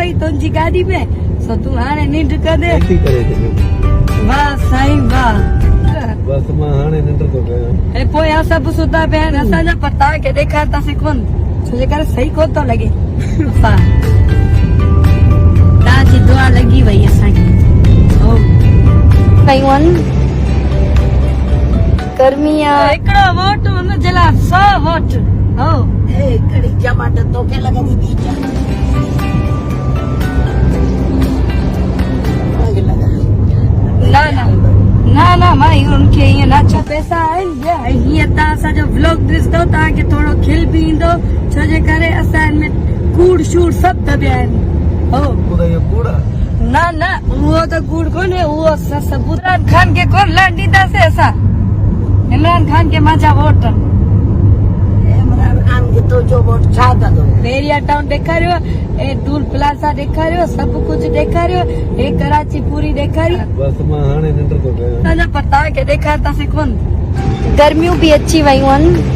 वही तुझी गाड़ी में सो तू हाणे निंड कर दे वाह साईं वाह बस मां हाणे निंड थो कयां ए पोइ सभु सुता पिया आहिनि असांजा पता खे ॾेखारतासीं कोन छोजे करे सही कोन थो लॻे असां तव्हांजी दुआ लॻी वई असांखे गर्मी आहे हिकिड़ो वोट हुनजे लाइ 100 वोट हो कड़ी जमाट तोखे लॻंदी ॿी ना ना माई उनखे ईअं न छो पैसा आहिनि हीअं तव्हां असांजो व्लॉग ॾिसंदो तव्हांखे थोरो खिल बि ईंदो छोजे करे असां में कूड़ शूड़ सभु दॿिया आहिनि हो न न उहो त कूड़ कोन्हे उहो असां सभु इमरान खान खे कोन लहण ॾींदासीं असां इमरान खान खे मुंहिंजा वोट इमरान खान खे तुंहिंजो वोट छा कंदो बेरिया टाउन ॾेखारियो ए टूल प्लाज़ा ॾेखारियो सभु कुझु ॾेखारियो हे कराची पूरी ॾेखारी बस मां हाणे निंड थो कयां असांजा पता खे ॾेखारतासीं कोन गर्मियूं बि अची वयूं आहिनि